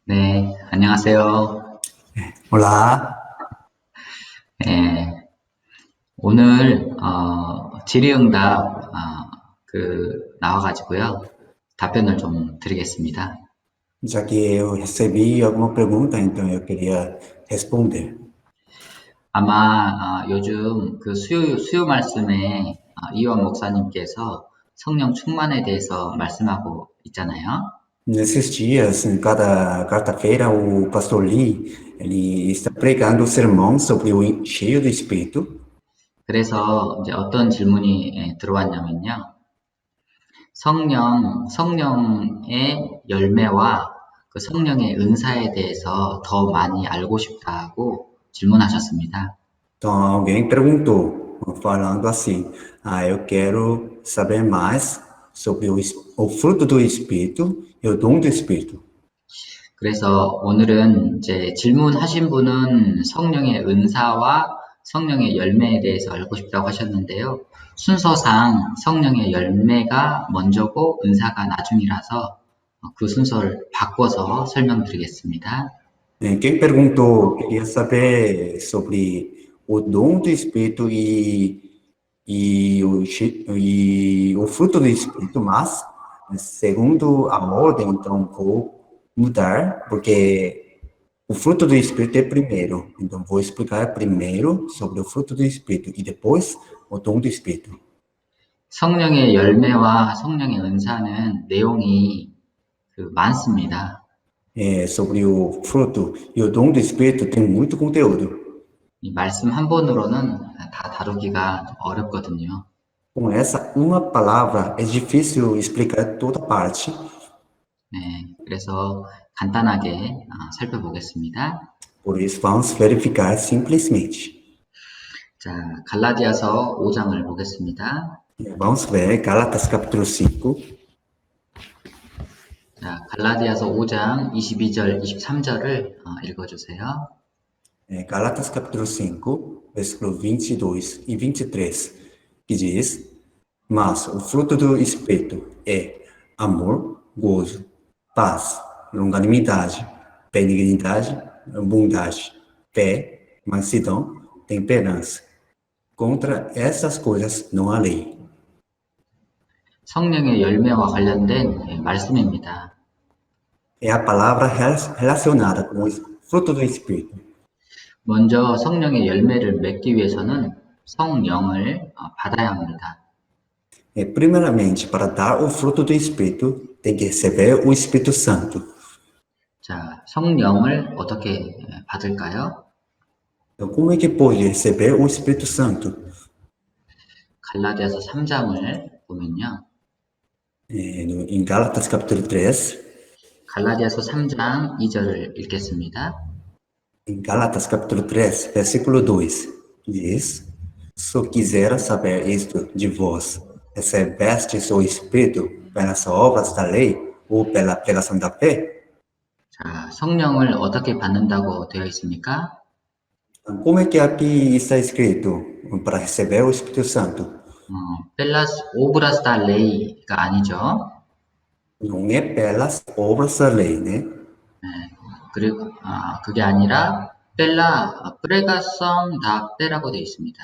네, 안녕하세요. Olá, 예, 오늘 질의응답 나와가지고요. 답변을 좀 드리겠습니다. já que eu recebi alguma pergunta, então eu queria responder. 아마 요즘 그 수요 말씀에 이원 목사님께서 성령 충만에 대해서 말씀하고 있잖아요. Nesses dias, em cada quarta-feira, o pastor Lee, ele está pregando o sermão sobre o cheio do Espírito. 그래서 이제 어떤 질문이 들어왔냐면요. 성령의 열매와 그 성령의 은사에 대해서 더 많이 알고 싶다고 질문하셨습니다. Então, alguém perguntou, falando assim, eu quero saber mais sobre o fruto do Espírito e o dom do Espírito. 그래서 오늘은 이제 질문하신 분은 성령의 은사와 성령의 열매에 대해서 알고 싶다고 하셨는데요. 순서상 성령의 열매가 먼저고 은사가 나중이라서 그 순서를 바꿔서 설명드리겠습니다. Quem perguntou queria saber sobre o dom do Espírito e o fruto do Espírito, mas segundo a ordem, então vou mudar, porque o fruto do Espírito é primeiro. Então vou explicar primeiro sobre o fruto do Espírito e depois o dom do Espírito. 성령의 열매와 성령의 은사는 내용이 많습니다. Sobre o fruto e o dom do Espírito tem muito conteúdo. 이 말씀 한 번으로는 다 다루기가 어렵거든요. Com essa uma palavra é difícil explicar toda parte. 네, 그래서 간단하게 살펴보겠습니다. Por isso, vamos verificar simplesmente. 자, 갈라디아서 5장을 보겠습니다. Vamos ver Gálatas capítulo 5. 자, 갈라디아서 5장 22절, 23절을 읽어주세요. Gálatas capítulo 5, versículo 22 e 23, que diz: Mas o fruto do Espírito é amor, gozo, paz, longanimidade, benignidade, bondade, fé, mansidão, temperança. Contra essas coisas não há lei. 성령의 열매와 관련된 말씀입니다. É a palavra relacionada com o fruto do Espírito. 먼저 성령의 열매를 맺기 위해서는 성령을 받아야 합니다. Primeiramente, para dar o fruto do Espírito, tem que receber o Espírito Santo. 자, 성령을 어떻게 받을까요? Então, como é que pode receber o Espírito Santo? 갈라디아서 3장을 보면요. Em Gálatas capítulo 3. 갈라디아서 3장 2절을 읽겠습니다. Em Gálatas capítulo 3, versículo 2, diz: Só quisera saber isto de vós: recebestes o Espírito pelas obras da lei ou pela pregação da fé? 자, 성령을 어떻게 받는다고 되어 있습니까? Como é que aqui está escrito para receber o Espírito Santo? 펠라스 오브라스 다 레이가 아니죠. Não é pelas obras da lei, né? 그리고 그게 아니라 펠라 프레가성 다 페라고 되어 있습니다.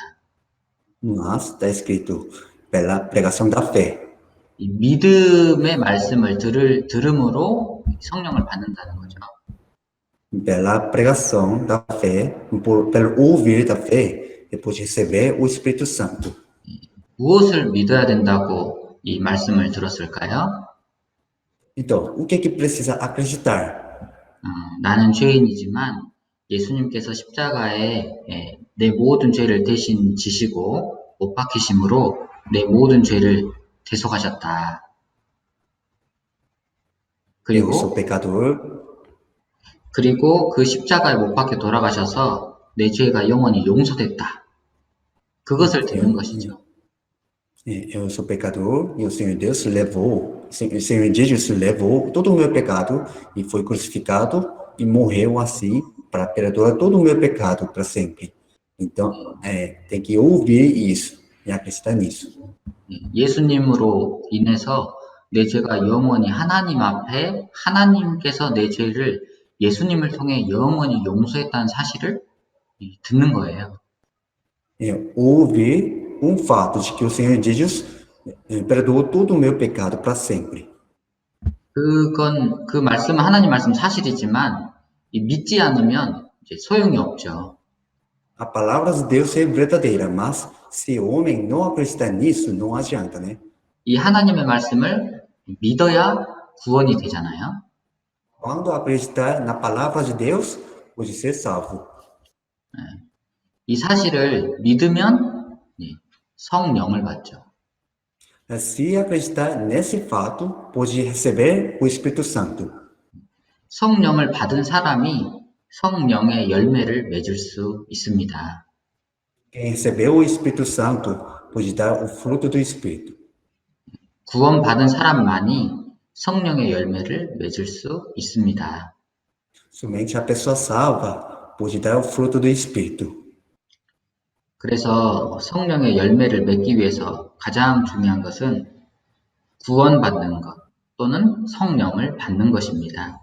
Mas está escrito pela pregação da fé. 이 믿음의 말씀을 들음으로 성령을 받는다는 거죠. Pela pregação da fé, pelo ouvir da fé, depois de receber o Espírito Santo. 무엇을 믿어야 된다고 이 말씀을 들었을까요? Então, o que é que precisa acreditar? 나는 죄인이지만 예수님께서 십자가에 내 모든 죄를 대신 지시고 못 박히심으로 내 모든 죄를 대속하셨다. Eu sou pecador. 그리고 그 십자가에 못 박혀 돌아가셔서 내 죄가 영원히 용서됐다. 그것을 듣는 것이죠. Eu sou pecador e o Senhor Deus levou, o Senhor Jesus levou todo o meu pecado e foi crucificado e morreu assim para perdoar todo o meu pecado para sempre. Então, tem que ouvir isso e acreditar nisso. 예수님으로 인해서 내 죄가 영원히 하나님 앞에 하나님께서 내 죄를 예수님을 통해 영원히 용서했다는 사실을 듣는 거예요. Houve um fato de que o Senhor Jesus perdoou todo o meu pecado para sempre. 그 말씀은 하나님 말씀 사실이지만 믿지 않으면 이제 소용이 없죠. A palavra de Deus é verdadeira, mas se o homem não acreditar nisso, não adianta, né? 이 하나님의 말씀을 믿어야 구원이 되잖아요. Quando acreditar na palavra de Deus, pode ser salvo. 이 사실을 믿으면 성령을 받죠. Se acreditar nesse fato, pode receber o Espírito Santo. 성령을 받은 사람이 성령의 열매를 맺을 수 있습니다. Quem recebeu o Espírito Santo pode dar o fruto do Espírito. 구원받은 사람만이 성령의 열매를 맺을 수 있습니다. Somente a pessoa salva pode dar o fruto do Espírito. 그래서 성령의 열매를 맺기 위해서 가장 중요한 것은 구원받는 것 또는 성령을 받는 것입니다.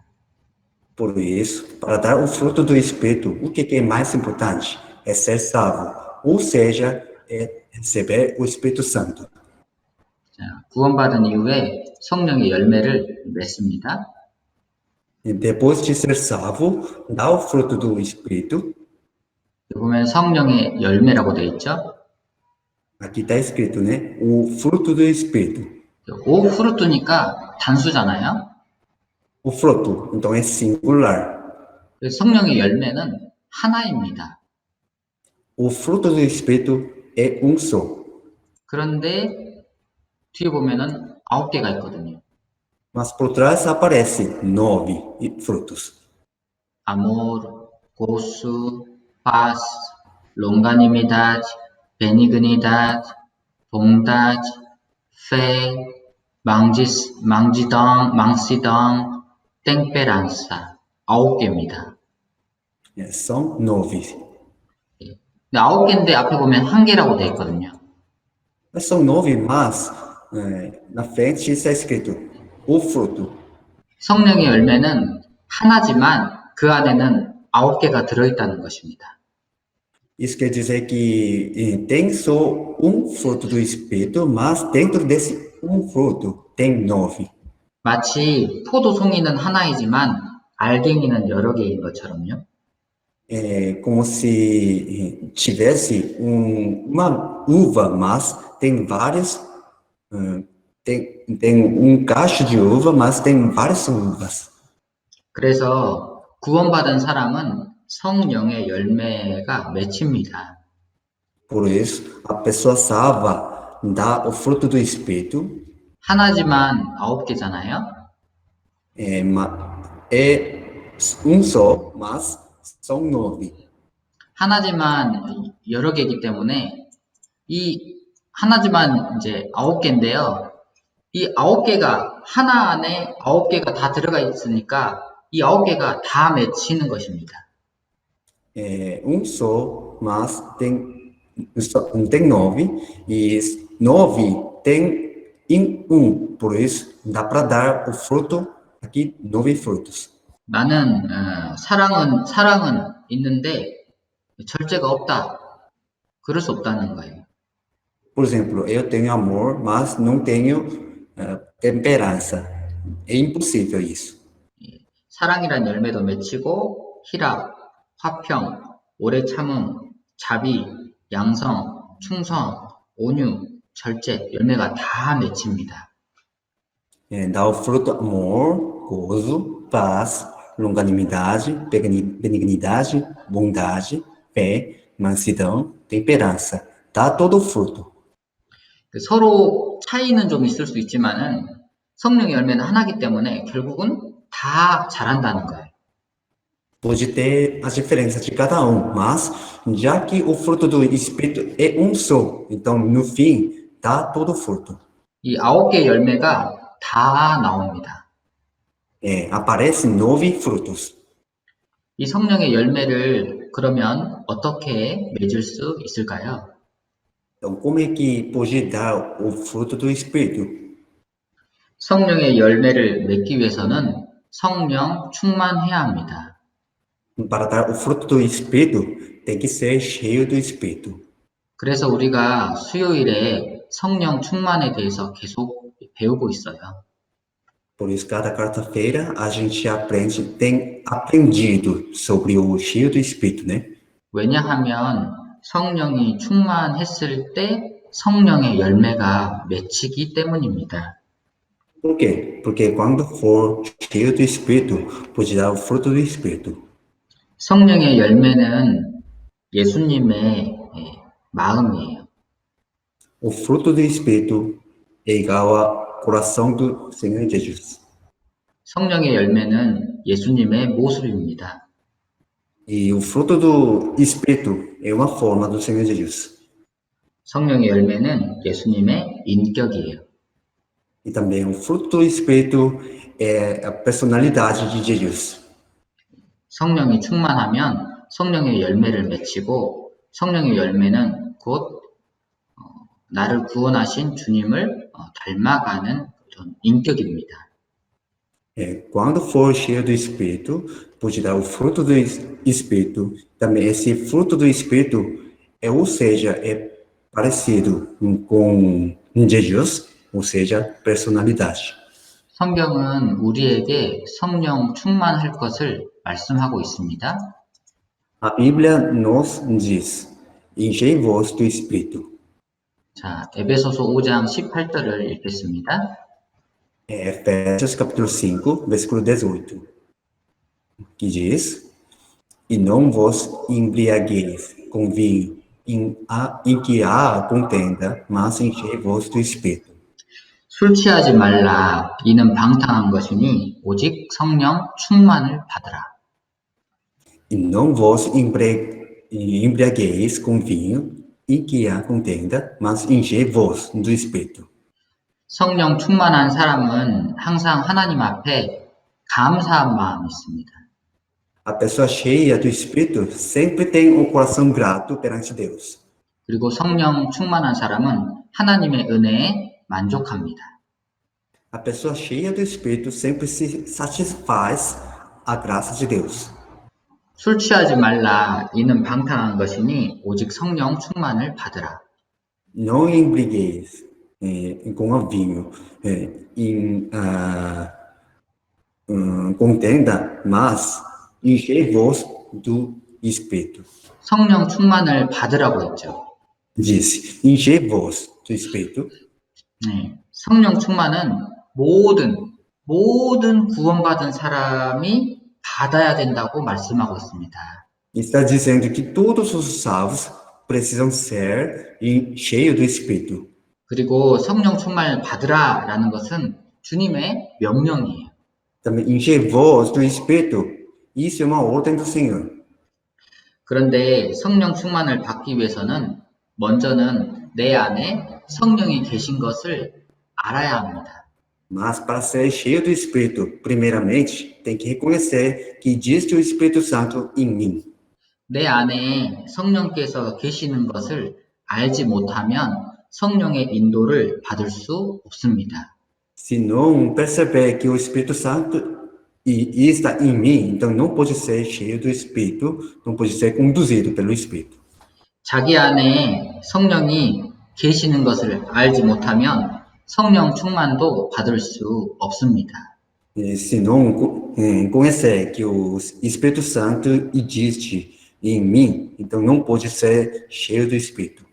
Por isso, para dar o fruto do Espírito, o que é mais importante? É ser salvo, ou seja, é receber o Espírito Santo. 자, 구원받은 이후에 성령의 열매를 맺습니다. E depois de ser salvo, dá o fruto do Espírito. 보면 성령의 열매라고 되어 있죠. Aqui está escrito, né? O fruto do Espírito. 오 프루트니까 단수잖아요. O fruto, então é singular. 성령의 열매는 하나입니다. O fruto do Espírito é um só. 그런데 뒤에 보면은 9개가 있거든요. Mas por trás aparece 9 frutos. amor, gozo, paz, longanimidad, benignidad, bondad, fe, mansidão, temperança. 9개입니다. São 9. 9개인데 앞에 보면 1개라고 되어 있거든요. São 9, mas na frente está escrito o fruto. 성령의 열매는 하나지만 그 안에는 9개가 들어있다는 것입니다. Isso quer dizer que tem só um fruto do Espírito, mas dentro desse um fruto tem 9. 마치 포도송이는 하나이지만 알갱이는 여러 개인 것처럼요. É como se tivesse uma uva, mas tem várias, tem um cacho de uva, mas tem várias uvas. 그래서 구원받은 사람은 성령의 열매가 맺힙니다. Por isso, a pessoa salva dá o fruto do Espírito. 하나지만 9개잖아요. É um só, mas são 9. 하나지만 여러 개이기 때문에 이 하나지만 이제 9개인데요. 이 9개가 하나 안에 9개가 다 들어가 있으니까 이 9개가 다 맺히는 것입니다. É um só, mas tem 9, e 9 tem em um, por isso dá para dar o fruto aqui, 9 frutos. 나는 사랑은 있는데 절제가 없다. 그럴 수 없다는 거예요. Por exemplo, eu tenho amor, mas não tenho temperança. É impossível isso. 사랑이란 열매도 맺히고 희락, 화평, 오래 참음, 자비, 양성, 충성, 온유, 절제 열매가 다 맺힙니다. Dá o fruto amor, gozo, paz, longanimidade, benignidade, bondade, fé, mansidão, temperança. Dá todo o fruto. 서로 차이는 좀 있을 수 있지만은 성령의 열매는 하나이기 때문에 결국은 다 잘한다는 거예요. Pode ter as diferenças de cada um, mas já que o fruto do Espírito é um só, então no fim dá todo o fruto. 이 9개 열매가 다 나옵니다. Aparecem 9 frutos. 이 성령의 열매를 그러면 어떻게 맺을 수 있을까요? Então, como é que pode dar o fruto do Espírito? 성령의 열매를 맺기 위해서는 성령 충만해야 합니다. Para dar o fruto do Espírito, tem que ser cheio do Espírito. 그래서 우리가 수요일에 성령 충만에 대해서 계속 배우고 있어요. Por isso, cada quarta-feira a gente aprende, tem aprendido sobre o cheio do Espírito, né? 왜냐하면 성령이 충만했을 때 성령의 열매가 맺히기 때문입니다. Por quê? Porque quando for cheio do Espírito, pode dar o fruto do Espírito. 성령의 열매는 예수님의 마음이에요. O fruto do Espírito é igual ao coração do Senhor Jesus. 성령의 열매는 예수님의 모습입니다. E o fruto do Espírito é uma forma do Senhor Jesus. 성령의 열매는 예수님의 인격이에요. E também o fruto do Espírito é a personalidade de Jesus. 성령이 충만하면 성령의 열매를 맺히고 성령의 열매는 곧 나를 구원하신 주님을 닮아가는 그런 인격입니다. Quando for cheio do Espírito, pode dar o fruto do Espírito. Também esse fruto do Espírito ou seja, é parecido com Jesus, ou seja, personalidade. 성경은 우리에게 성령 충만할 것을 말씀하고 있습니다. A Bíblia nos diz: enchei-vos do Espírito. 자, 에베소서 5장 18절을 읽겠습니다. Efésios capítulo 5, versículo 18, que diz: E não vos embriagueis com vinho, em que há contenda, mas enchei-vos do Espírito. 술 취하지 말라. 이는 방탕한 것이니 오직 성령 충만을 받으라. E não vos embriagueis com vinho, em que há contenda, mas enchei-vos do Espírito. 성령 충만한 사람은 항상 하나님 앞에 감사한 마음이 있습니다. A pessoa cheia do Espírito sempre tem um coração grato perante Deus. 그리고 성령 충만한 사람은 하나님의 은혜에 만족합니다. A pessoa cheia do Espírito sempre se satisfaz a graça de Deus. 술 취하지 말라. 이는 방탕한 것이니 오직 성령 충만을 받으라. Não embrigueis com o vinho em contenda, mas enchei-vos do Espírito. 성령 충만을 받으라고 했죠. Disse, enchei-vos do Espírito. 네, 성령 충만은 모든 구원받은 사람이 받아야 된다고 말씀하고 있습니다. Está dizendo que todos os salvos precisam ser cheios do Espírito. 그리고 성령 충만을 받으라라는 것은 주님의 명령이에요. Também enchei-vos do Espírito. Isso é uma ordem do Senhor. 그런데 성령 충만을 받기 위해서는 먼저는 내 안에 성령이 계신 것을 알아야 합니다. Mas para ser cheio do Espírito, primeiramente, tem que reconhecer que existe o Espírito Santo em mim. 내 안에 성령께서 계시는 것을 알지 못하면 성령의 인도를 받을 수 없습니다. Se não perceber que o Espírito Santo está em mim, então não pode ser cheio do Espírito, não pode ser conduzido pelo Espírito. 자기 안에 성령이 계시는 것을 알지 못하면 성령 충만도 받을 수 없습니다. Se não conhecer que o Espírito Santo existe em mim, então não pode ser cheio do Espírito.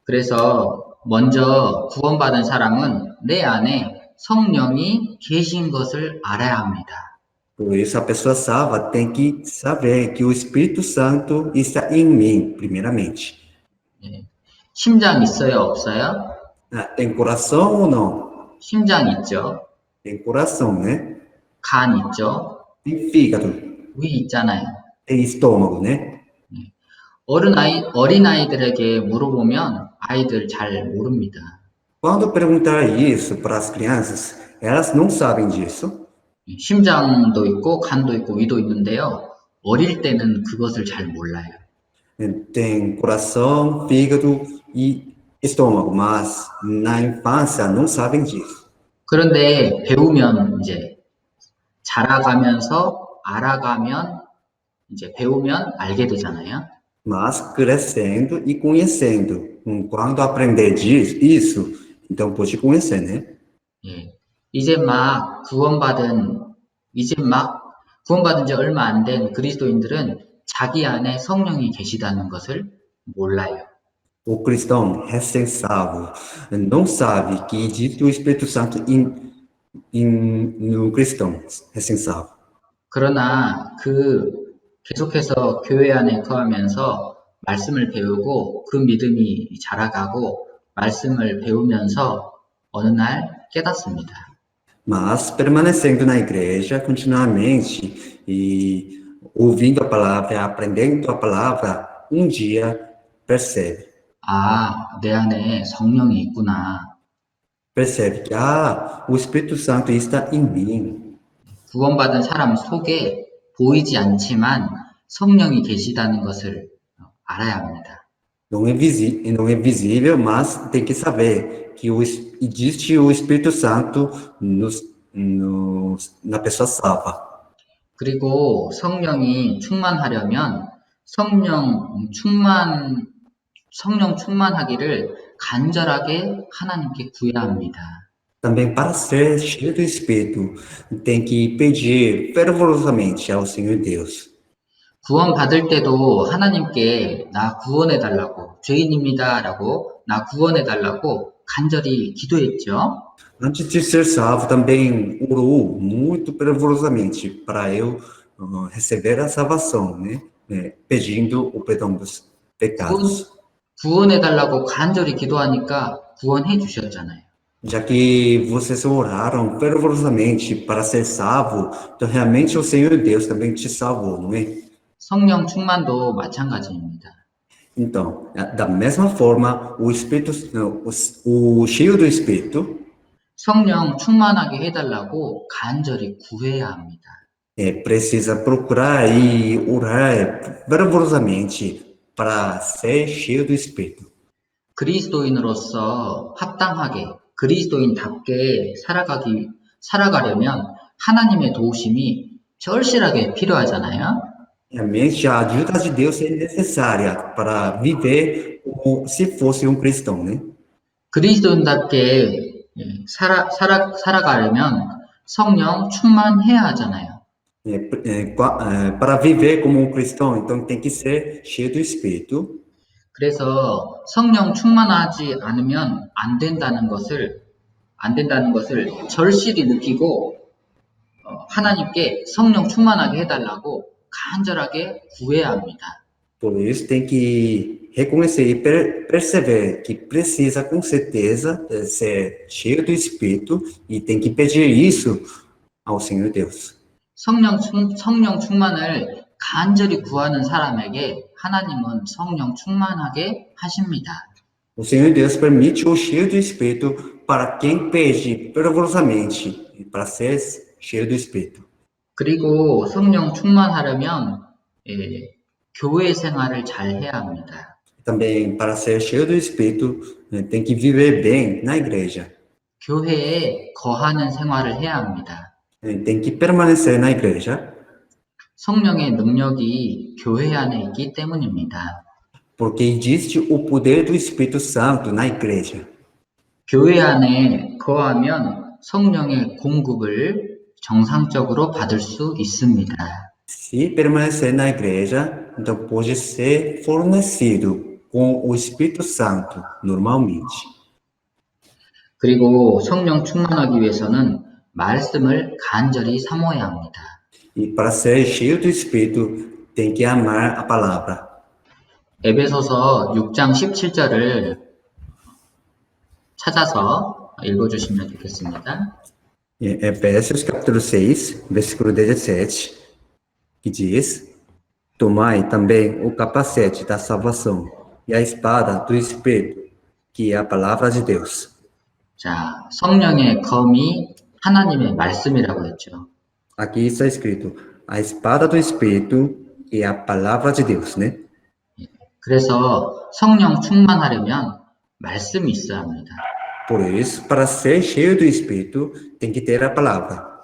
그래서 먼저 구원받은 사람은 내 안에 성령이 계신 것을 알아야 합니다. Por isso, a pessoa salva tem que saber que o Espírito Santo está em mim, primeiramente. 심장 있어요, 없어요? Tem coração ou não? 심장 있죠. Tem coração, né? 간 있죠. Tem fígado, 위 있잖아요. tem estômago, né? 어린아이들에게 물어보면 아이들 잘 모릅니다. Quando perguntar isso para as crianças, elas não sabem disso. 심장도 있고 간도 있고 위도 있는데요. 어릴 때는 그것을 잘 몰라요. Tem coração, fígado e estômago, mas na infância não sabem disso. 그런데 배우면 이제 자라가면서 알아가면 이제 배우면 알게 되잖아요. Mas crescendo e conhecendo. Quando aprender isso, então pode conhecer, né? 예. 이제 막 구원받은 지 얼마 안 된 그리스도인들은 자기 안에 성령이 계시다는 것을 몰라요. O cristão recém-salvo não sabe que existe o Espírito Santo no cristão recém-salvo. 그러나 계속해서 교회 안에 거하면서 말씀을 배우고 그 믿음이 자라가고 말씀을 배우면서 어느 날 깨닫습니다. Mas permanecendo na igreja continuamente e ouvindo a palavra, aprendendo a palavra, um dia percebe. 내 안에 성령이 있구나. Percebe que, o Espírito Santo está em mim. 구원받은 사람 속에 보이지 않지만 성령이 계시다는 것을 알아야 합니다. Não é visível, mas tem que saber que existe o Espírito Santo na pessoa salva. 그리고 성령이 충만하려면 성령 충만하기를 간절하게 하나님께 구해야 합니다. Também para ser cheio do Espírito, tem que pedir fervorosamente ao Senhor Deus. 구원받을 때도 하나님께 나 구원해달라고, 죄인입니다라고, 나 구원해달라고 간절히 기도했죠. Antes de ser salvo, também orou muito fervorosamente para eu receber a salvação, né? Pedindo o perdão dos pecados. 구원해달라고 간절히 기도하니까 구원해 주셨잖아요. Já que vocês oraram fervorosamente para ser salvo, então realmente o Senhor Deus também te salvou, não é? 성령 충만도 마찬가지입니다. Então, da mesma forma, o Espírito, o cheio do Espírito, 성령 충만하게 해달라고 간절히 구해야 합니다. precisa procurar e orar fervorosamente para ser cheio do Espírito. 그리스도인으로서 합당하게, 그리스도인답게 살아가려면 하나님의 도우심이 절실하게 필요하잖아요. Realmente, a ajuda de Deus é necessária para viver como se fosse um cristão, né? 그리스도인답게 살아가려면 성령 충만해야 하잖아요. Para viver como um cristão, então tem que ser cheio do Espírito. 그래서 성령 충만하지 않으면 안 된다는 것을 절실히 느끼고 하나님께 성령 충만하게 해달라고 간절하게 구해야 합니다. Por isso tem que reconhecer e perceber que precisa com certeza ser cheio do Espírito e tem que pedir isso ao Senhor Deus. 성령 충만을 간절히 구하는 사람에게 하나님은 성령 충만하게 하십니다. O Senhor Deus permite o cheio do Espírito para quem pede fervorosamente para ser cheio do Espírito. 그리고 성령 충만하려면 교회 생활을 잘 해야 합니다. Também para ser cheio do Espírito tem que viver bem na igreja. 교회에 거하는 생활을 해야 합니다. Tem que permanecer na igreja. 성령의 능력이 교회 안에 있기 때문입니다. Porque existe o poder do Espírito Santo na igreja. 교회 안에 거하면 성령의 공급을 정상적으로 받을 수 있습니다. Se permanecer na igreja, então pode ser fornecido com o Espírito Santo normalmente. 그리고 성령 충만하기 위해서는 말씀을 간절히 사모해야 합니다. E para ser cheio do Espírito, tem que amar a palavra. 에베소서 6장 17절을 찾아서 읽어주시면 좋겠습니다. Efésios capítulo 6, versículo 17, que diz: Tomai também o capacete da salvação e a espada do Espírito, que é a palavra de Deus. 자, 성령의 검이 하나님의 말씀이라고 했죠. Aqui está escrito: a espada do Espírito, que é a palavra de Deus, né? 그래서 성령 충만하려면 말씀이 있어야 합니다. Por isso, para ser cheio do Espírito, tem que ter a palavra.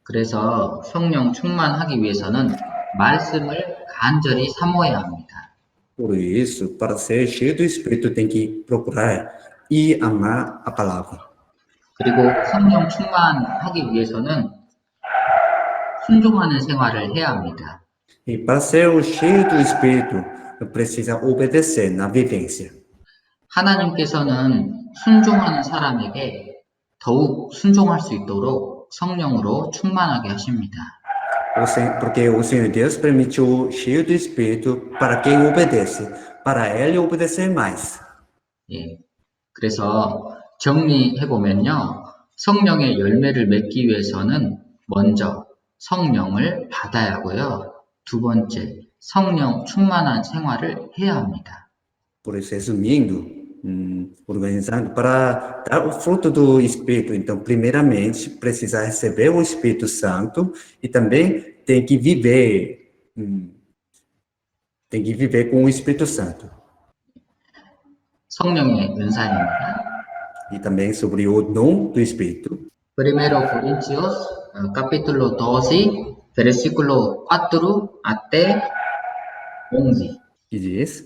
그래서 성령 충만하기 위해서는 말씀을 간절히 사모해야 합니다. Por isso, para ser cheio do Espírito, tem que procurar e amar a palavra. 그리고 성령 충만하기 위해서는 순종하는 생활을 해야 합니다. E para ser o cheio do Espírito, precisa obedecer na vivência. 하나님께서는 순종하는 사람에게 더욱 순종할 수 있도록 성령으로 충만하게 하십니다. Porque o Senhor Deus permitiu cheio do Espírito para quem obedece, para ele obedecer mais. 예. 그래서 정리해보면요. 성령의 열매를 맺기 위해서는 먼저 성령을 받아야 하고요. 두 번째, 성령 충만한 생활을 해야 합니다. Por isso, resumindo, organizando, para dar o fruto do Espírito, então, primeiramente, precisa receber o Espírito Santo e também tem que viver com o Espírito Santo. 성령의 은사입니다. E também sobre o dom do Espírito. Primero Corintios, capítulo 12, versículo 4 até 11. Que diz: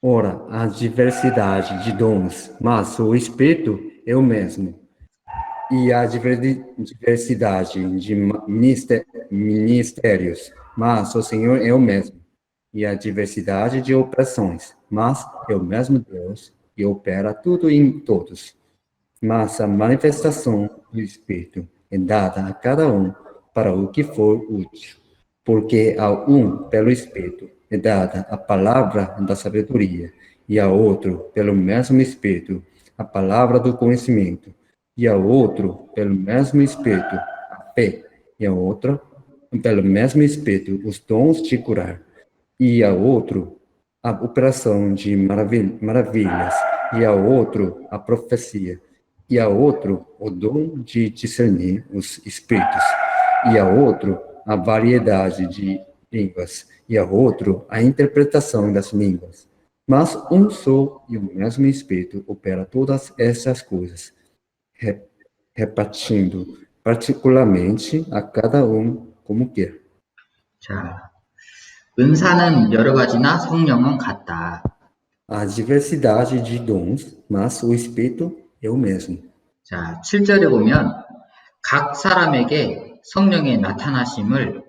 ora, há diversidade de dons, mas o Espírito é o mesmo. E há diversidade de ministérios, mas o Senhor é o mesmo. E há diversidade de operações, mas é o mesmo Deus que opera tudo em todos. Mas a manifestação do Espírito é dada a cada um para o que for útil. Porque a um, pelo Espírito, é dada a palavra da sabedoria, e a outro, pelo mesmo Espírito, a palavra do conhecimento, e a outro, pelo mesmo Espírito, a fé, e a outro, pelo mesmo Espírito, os dons de curar, e a outro, a operação de maravilhas, e a outro, a profecia, e a outro, o dom de discernir os espíritos, e a outro, a variedade de línguas, e a outro, a interpretação das línguas. Mas um só e o mesmo Espírito opera todas essas coisas, repartindo particularmente a cada um como quer. 자, 은사는 여러 가지나 성령은 같다. Há diversidade de dons, mas o Espírito é o mesmo. 자, 7절에 보면 각 사람에게 성령의 나타남을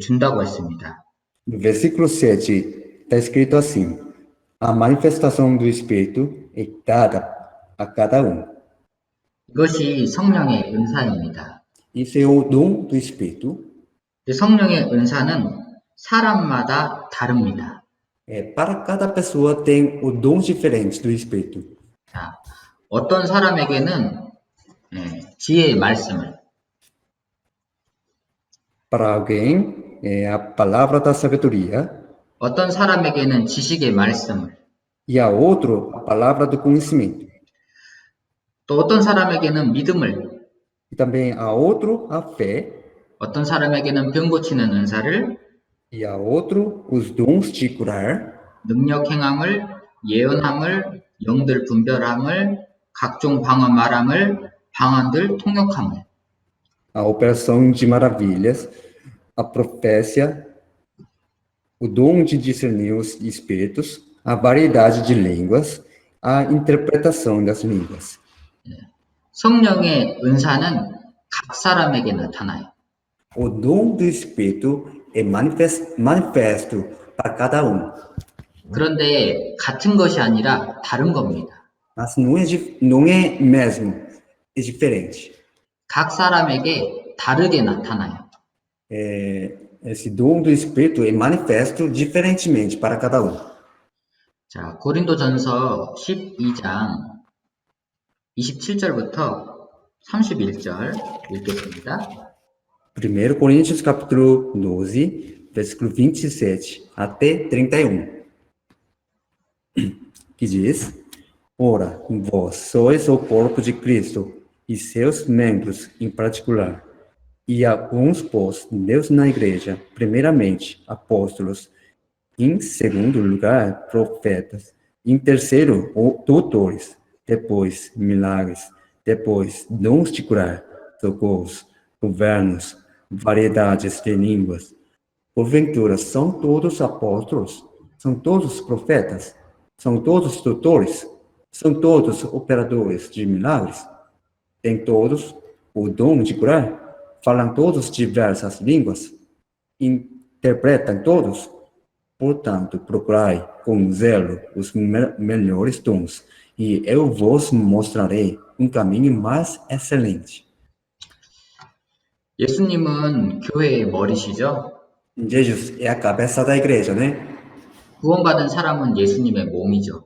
준다고 했습니다. No versículo 7 está escrito assim: a manifestação do Espírito é dada a cada um. 이것이 성령의 은사입니다. Isso é o dom do Espírito. 성령의 은사는 사람마다 다릅니다. Para cada pessoa tem o dom diferente do Espírito. 자, 어떤 사람에게는 지혜의 말씀을, Para alguém é a palavra da sabedoria, 어떤 사람에게는 지식의 말씀을, e a outro a palavra do conhecimento. 또 어떤 사람에게는 믿음을, E também a outro a fé, 어떤 사람에게는 병 고치는 은사를, e a outro os dons de curar, 능력 행함을, 예언함을, 영들 분별함을, 각종 방언 말함을, 방언들 통역함을. a operação de maravilhas, a profécia, o dom de discernir os espíritos, a variedade de línguas, a interpretação das línguas. 성령의 은사는 각 사람에게 나타나요. O dom do Espírito é manifesto para cada um. 그런데 같은 것이 아니라 다른 겁니다. Mas não é mesmo, é diferente. 각 사람에게 다르게 나타나요. Esse dom do Espírito é manifesto diferentemente para cada um. 자, 고린도전서 12장 27절부터 31절 읽겠습니다. 1 Coríntios capítulo 12, versículo 27 até 31. Que diz: ora, vós sois o corpo de Cristo, e seus membros em particular. E alguns pôs Deus na igreja, primeiramente apóstolos, em segundo lugar profetas, em terceiro doutores, depois milagres, depois dons de curar, socorros, governos, variedades de línguas. Porventura, são todos apóstolos? São todos profetas? São todos doutores? São todos operadores de milagres? Têm todos o dom de curar? Falam todos diversas línguas? Interpretam todos? Portanto, procurai com zelo os melhores dons, e eu vos mostrarei um caminho mais excelente. 예수님은 교회의 머리시죠? Jesus é a cabeça da igreja, né? 구원받은 사람은 예수님의 몸이죠.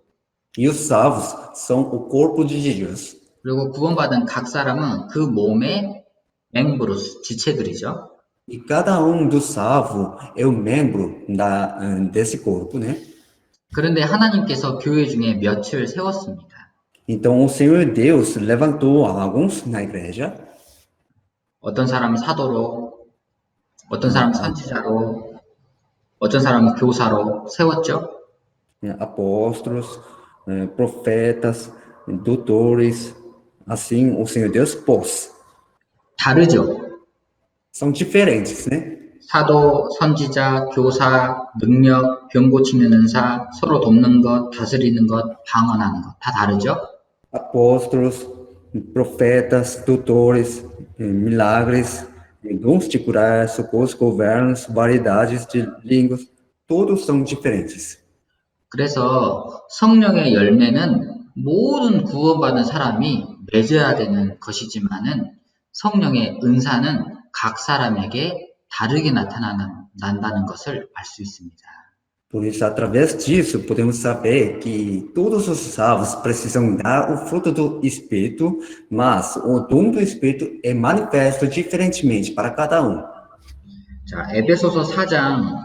E os salvos são o corpo de Jesus. 그리고 구원받은 각 사람은 그 몸의 멤브로스, 지체들이죠. E cada dos salvos é um membro desse corpo, né? 그런데 하나님께서 교회 중에 몇을 세웠습니다. Então, o Senhor Deus levantou alguns na igreja. 어떤 사람은 사도로, 어떤 사람은 선지자로, 어떤 사람은 교사로 세웠죠. Apóstolos, profetas, doutores, assim o Senhor Deus pôs. 다르죠. São diferentes, né? 사도, 선지자, 교사, 능력, 병 고치는 은사, 서로 돕는 것, 다스리는 것, 방언하는 것, 다 다르죠? Apóstolos, profetas, doutores, milagres, dons de curar, socorros, governos, variedades de línguas, todos são diferentes. 그래서 성령의 열매는 모든 구원받은 사람이 맺어야 되는 것이지만은 성령의 은사는 각 사람에게 다르게 나타난다는 것을 알 수 있습니다. Por isso, através disso, podemos saber que todos os salvos precisam dar o fruto do Espírito, mas o dom do Espírito é manifesto diferentemente para cada 자, 에베소서 4장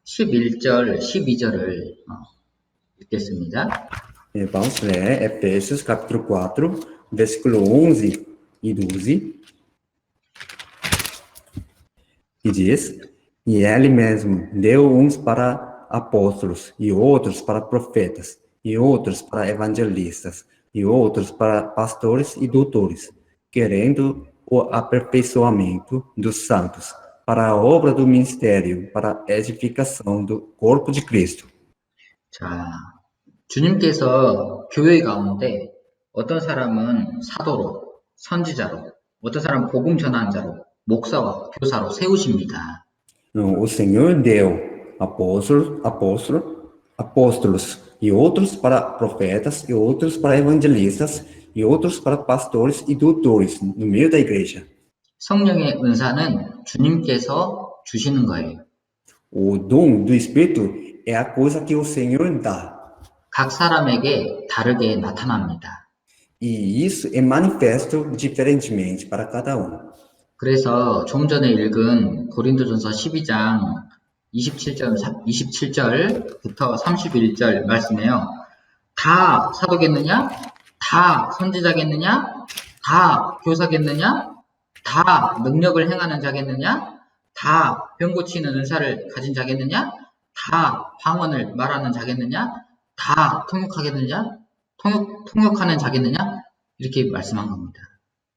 11절, 12절을 읽겠습니다. Vamos ler Efésios capítulo 4, versículo 11 e 12. Que diz: E ele mesmo deu uns para apóstolos, e outros para profetas, e outros para evangelistas, e outros para pastores e doutores, querendo o aperfeiçoamento dos santos, para a obra do ministério, para a edificação do corpo de Cristo. 자, 주님께서 교회 가운데 어떤 사람은 사도로, 선지자로, 어떤 사람은 복음 전하는 자로, 목사와 교사로 세우십니다. O Senhor deu apóstolos, e outros para profetas, e outros para evangelistas, e outros para pastores e doutores no meio da igreja. 성령의 은사는 주님께서 주시는 거예요. O dom do Espírito é a coisa que o Senhor dá. 각 사람에게 다르게 나타납니다. E isso é manifesto diferentemente para cada 그래서 좀 전에 읽은 고린도전서 12장 27절부터 31절 말씀에요. 다 사도겠느냐? 다 선지자겠느냐? 다 교사겠느냐? 다 능력을 행하는 자겠느냐? 다 병 고치는 은사를 가진 자겠느냐? 다 방언을 말하는 자겠느냐? 다 통역하겠느냐? 통역하는 자겠느냐? 이렇게 말씀한 겁니다.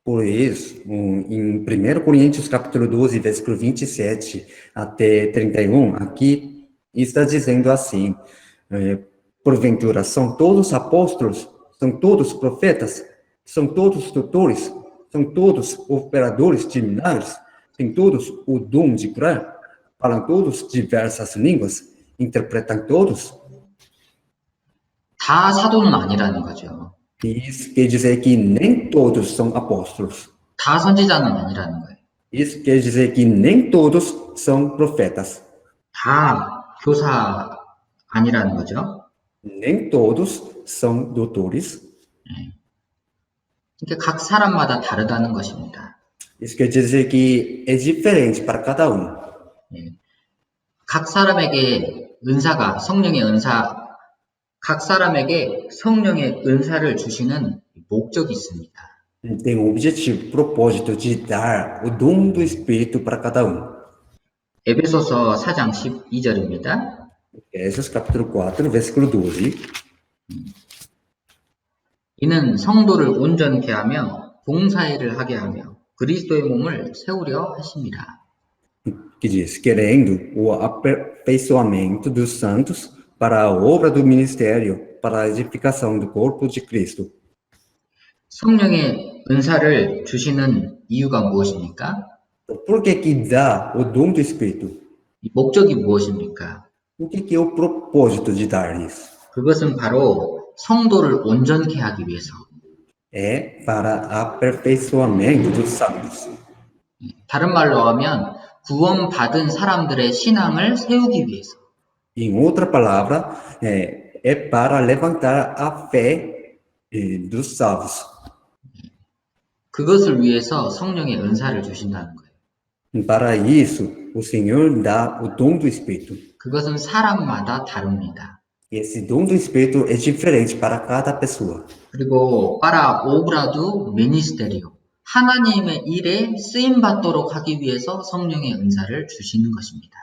Por isso, em 1 Coríntios capítulo 12, versículo 27 até 31, aqui está dizendo assim: porventura, são todos apóstolos, são todos profetas, são todos doutores, são todos operadores de milagres, têm todos o dom de curar, falam todos diversas línguas, interpretam todos? 다 사도는 아니라는 거죠. Isso quer dizer que nem todos são apóstolos. 다 선지자는 아니라는 거예요. Isso quer dizer que nem todos são profetas. 다 교사 아니라는 거죠. Nem todos são doutores. 그러니까 각 사람마다 다르다는 것입니다. Isso quer dizer que é diferente para cada 각 사람에게 은사가 성령의 은사, 각 사람에게 성령의 은사를 주시는 목적이 있습니다. Tem um objetivo, propósito de dar o dom do Espírito para cada 에베소서 4장 12절입니다. Efésios capítulo 4, versículo 12. 이는 성도를 온전케 하며 봉사일을 하게 하며 그리스도의 몸을 세우려 하십니다. que diz, querendo o aperfeiçoamento dos santos para a obra do ministério, para a edificação do corpo de Cristo. 성령의 은사를 주시는 이유가 무엇입니까? Por que dá o dom do Espírito? 이 목적이 무엇입니까? O que é o propósito de dar isso? 그것은 바로 성도를 온전케 하기 위해서, É para aperfeiçoamento dos santos. 다른 말로 하면 구원받은 사람들의 신앙을 세우기 위해서, Em outra palavra, é para levantar a fé dos salvos. 그것을 위해서 성령의 은사를 주신다는 거예요. Para isso, o Senhor dá o dom do Espírito. 그것은 사람마다 다릅니다. Esse dom do Espírito é diferente para cada pessoa. 그리고 para obra do ministerio, 하나님의 일에 쓰임 받도록 하기 위해서 성령의 은사를 주시는 것입니다.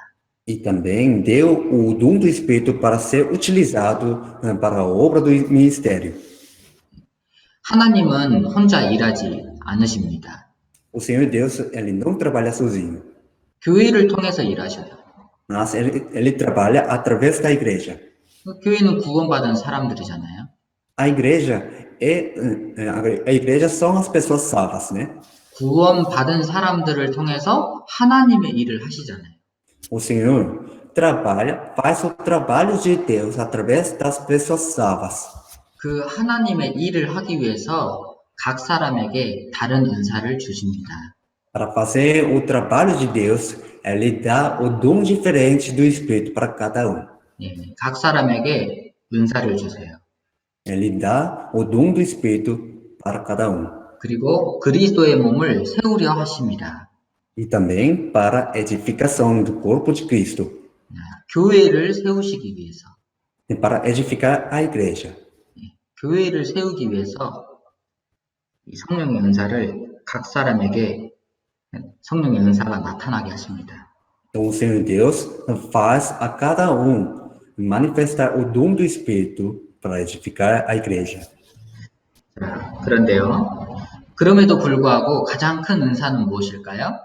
E também deu o dom do Espírito para ser utilizado para a obra do ministério. 하나님은 혼자 일하지 않으십니다. O Senhor Deus, ele não trabalha sozinho, 교회를 통해서 일하셔요. mas ele trabalha através da igreja. 교회는 구원받은 사람들이잖아요. A igreja a igreja são as pessoas salvas, né? 구원받은 사람들을 통해서 하나님의 일을 하시잖아요. O Senhor trabalha, faz o trabalho de Deus através das pessoas salvas. 그 하나님의 일을 하기 위해서 각 사람에게 다른 은사를 주십니다. Para fazer o trabalho de Deus, ele dá o dom diferente do Espírito para cada um. 예, 각 사람에게 은사를 주세요. Ele dá o dom do Espírito para cada um. 그리고 그리스도의 몸을 세우려 하십니다. E também para a edificação do corpo de Cristo. 교회를 세우시기 위해서, E para edificar a igreja. 교회를 세우기 위해서 이 성령의 은사를 각 사람에게 성령의 은사가 나타나게 하십니다. Então, o Senhor Deus faz a cada um manifestar o dom do Espírito para edificar a igreja. 자, 그런데요. 그럼에도 불구하고 가장 큰 은사는 무엇일까요?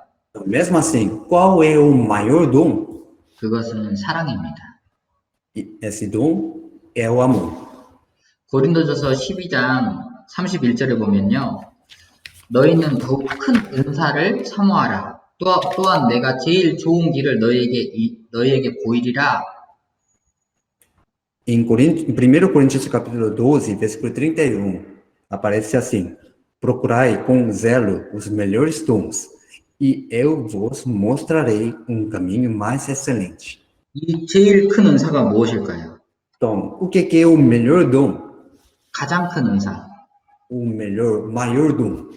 Mesmo assim, qual é o maior dom? 그것은 사랑입니다. Esse dom é o amor. 고린도전서 12장 31절에 보면요. 너희는 더욱 큰 은사를 사모하라. 또한 내가 제일 좋은 길을 너희에게 보이리라. Em 1 Coríntios capítulo 12, versículo 31, aparece assim: procurai com zelo os melhores dons, e eu vos mostrarei um caminho mais excelente. 이 제일 큰 은사가 무엇일까요? Então, o que é o melhor dom? 가장 큰 은사. O maior dom.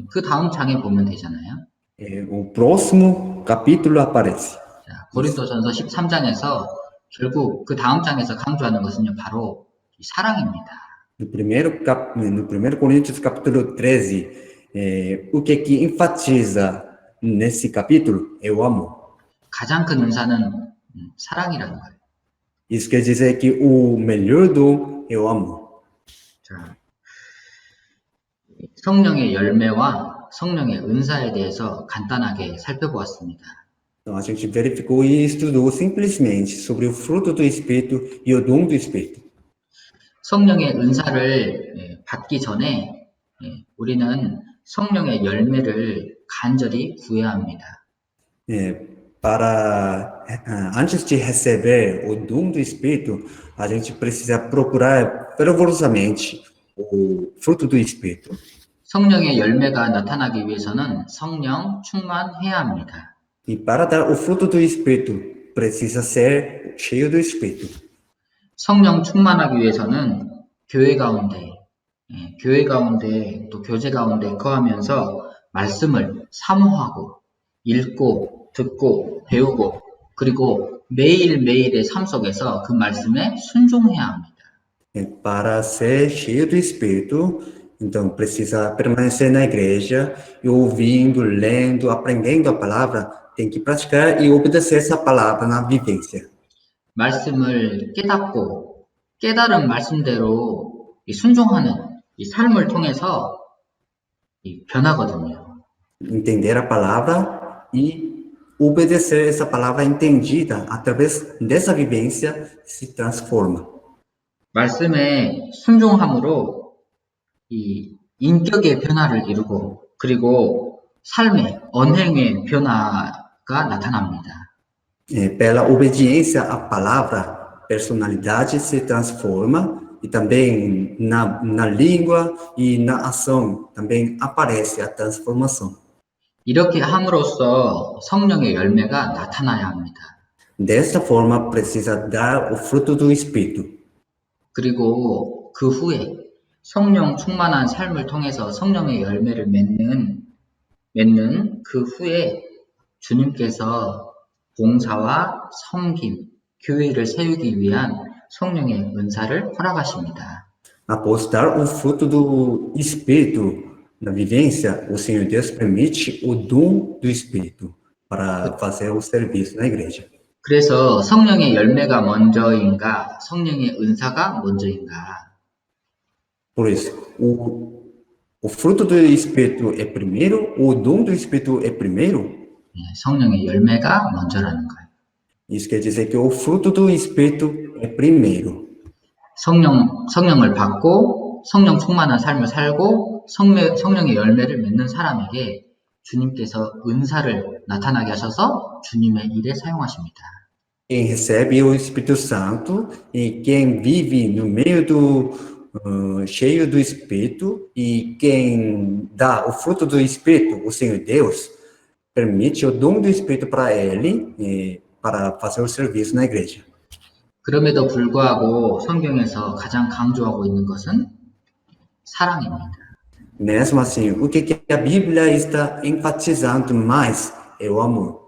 그 다음 장에 보면 되잖아요. O próximo capítulo aparece. 자, 고린도전서 13장에서 결국 그 다음 장에서 강조하는 것은요, 바로 이 사랑입니다. No primeiro Coríntios capítulo 13, o que enfatiza nesse capítulo é o amor. 가장 큰 은사는 사랑이라는 거예요. Isso quer dizer que o melhor dom é o amor. 자, 성령의 열매와 성령의 은사에 대해서 간단하게 살펴보았습니다. Então, a gente verificou e estudou simplesmente sobre o fruto do Espírito e o dom do Espírito. 성령의 은사를 받기 전에 우리는 성령의 열매를 간절히 구해야 합니다. Antes de receber o dom do Espírito, a gente precisa procurar fervorosamente o fruto do Espírito. 성령의 열매가 나타나기 위해서는 성령 충만해야 합니다. E para dar o fruto do Espírito, precisa ser cheio do Espírito. 성령 충만하기 위해서는 교회 가운데 또 교제 가운데 거하면서 말씀을 사모하고 읽고 듣고 배우고 그리고 매일매일의 삶 속에서 그 말씀에 순종해야 합니다. Para ser cheio do Espírito, então precisa permanecer na igreja e ouvindo, lendo, aprendendo a palavra, tem que praticar e obedecer essa palavra na vivência. 말씀을 깨닫고 깨달은 말씀대로 순종하는 이 삶을 통해서 변하거든요. entender a palavra e obedecer essa palavra entendida através dessa vivência se transforma. 말씀에 순종함으로 이 인격의 변화를 이루고 그리고 삶의 언행의 변화가 나타납니다. Pela obediência à palavra, personalidade se transforma e também na língua e na ação também aparece a transformação. 이렇게 함으로써 성령의 열매가 나타나야 합니다. Dessa forma, precisa dar o fruto do Espírito. 그리고 그 후에 성령 충만한 삶을 통해서 성령의 열매를 맺는 그 후에 주님께서 봉사와 섬김, 교회를 세우기 위한 성령의 은사를 허락하십니다. Após dar o fruto do Espírito na vivência, o Senhor Deus permite o dom do Espírito para fazer o serviço na igreja. 그래서 성령의 열매가 먼저인가, 성령의 은사가 먼저인가? Por isso, o fruto do Espírito é primeiro, o dom do Espírito é primeiro. 성령의 열매가 먼저라는 거예요. Isso quer dizer que o fruto do Espírito é primeiro. 성령을 받고 성령 충만한 삶을 살고 성령의 열매를 맺는 사람에게 주님께서 은사를 나타나게 하셔서 주님의 일에 사용하십니다. Quem recebe o Espírito Santo e quem vive no meio cheio do Espírito e quem dá o fruto do Espírito, o Senhor Deus, permite o dom do Espírito para ele para fazer o serviço na igreja. 그럼에도 불구하고 성경에서 가장 강조하고 있는 것은 사랑입니다. Mesmo assim, o que a Bíblia está enfatizando mais é o amor.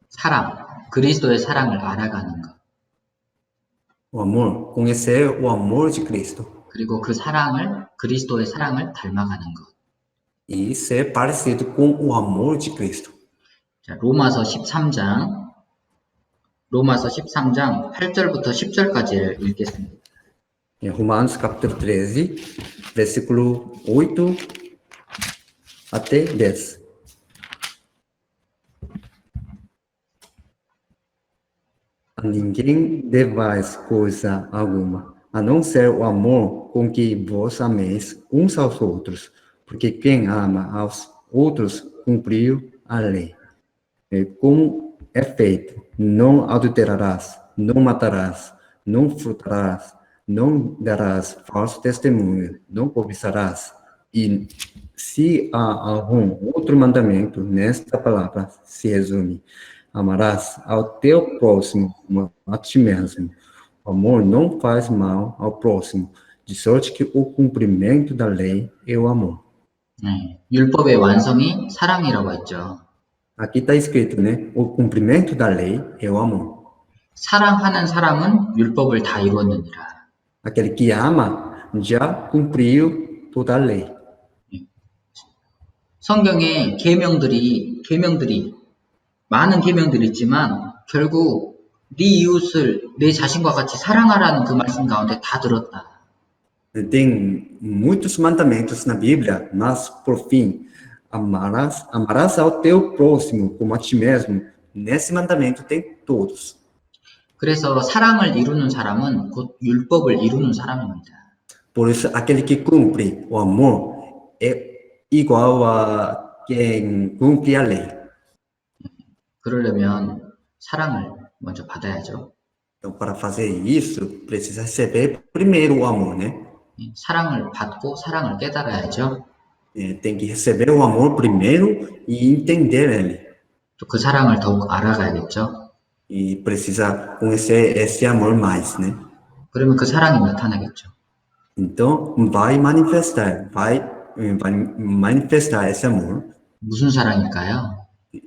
사랑, 그리스도의 사랑을 알아가는 것. O amor, conhecer o amor de Cristo. 그리고 그리스도의 사랑을 닮아가는 것. E ser parecido com o amor de Cristo. 자, 로마서 13장 8절부터 10절까지를 읽겠습니다. Romanos capítulo 13, versículo 8 até 10. A ninguém devais coisa alguma, a não ser o amor com que vos ameis uns aos outros, porque quem ama aos outros cumpriu a lei. Como é feito, não adulterarás, não matarás, não furtarás, não darás falso testemunho, não cobiçarás. E se há algum outro mandamento, nesta palavra se resume: amarás ao teu próximo como a ti mesmo. O amor não faz mal ao próximo, de sorte que o cumprimento da lei é o amor. 네, 율법의 완성이 사랑이라고 했죠. Aqui está escrito, né? O cumprimento da lei é o amor. 사랑하는 사람은 율법을 다 이루었느니라. Aquele que ama já cumpriu toda a lei. 성경에 계명들이 많은 계명들이 있지만 결국 네 이웃을 내 자신과 같이 사랑하라는 그 말씀 가운데 다 들었다. Tem muitos mandamentos na Bíblia, mas por fim, amarás ao teu próximo como a ti mesmo. Nesse mandamento tem todos. 그래서 사랑을 이루는 사람은 곧 율법을 이루는 사람입니다. Por isso, aquele que cumpre o amor é igual a quem cumpre a lei. 그러려면 사랑을 먼저 받아야죠. Então, para fazer isso, precisa receber primeiro o amor, né? 사랑을 받고 사랑을 깨달아야죠. Tem que receber o amor primeiro e entender ele. 또 그 사랑을 더욱 알아가야겠죠. E precisa conhecer esse amor mais, né? 그러면 그 사랑이 나타나겠죠. Então, vai manifestar esse amor. 무슨 사랑일까요?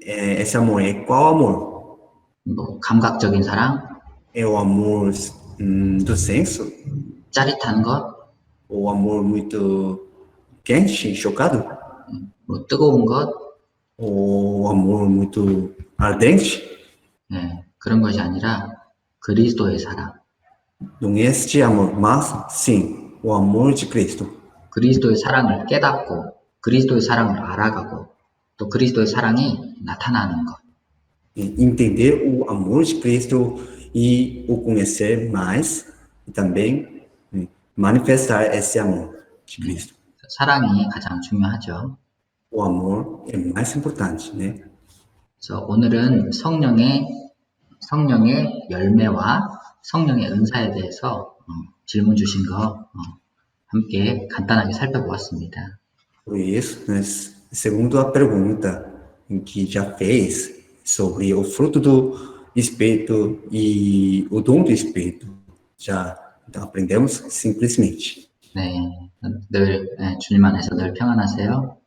Esse amor é qual amor? 뭐 감각적인 사랑? É o amor do senso? 짜릿한 것? O amor muito quente, chocado? 뭐 뜨거운 것? O amor muito ardente? 네, 그런 것이 아니라 그리스도의 사랑. Não é este amor, mas sim, o amor de Cristo. 그리스도의 사랑을 깨닫고 그리스도의 사랑을 알아가고 또 그리스도의 사랑이 나타나는 것. Entender o amor de Cristo e o conhecer mais e também manifestar esse amor de Cristo. 사랑이 가장 중요하죠. O amor é mais importante, né? 그래서 오늘은 성령의 열매와 성령의 은사에 대해서 질문 주신 거 함께 간단하게 살펴보았습니다. Por isso, né, segundo a pergunta que já fez sobre o fruto do Espírito e o dom do Espírito, já aprendemos simplesmente. 네, 늘 주님 안에서 늘 평안하세요.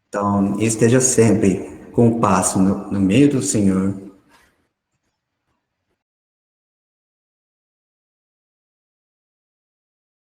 Então, esteja sempre com paz no meio do Senhor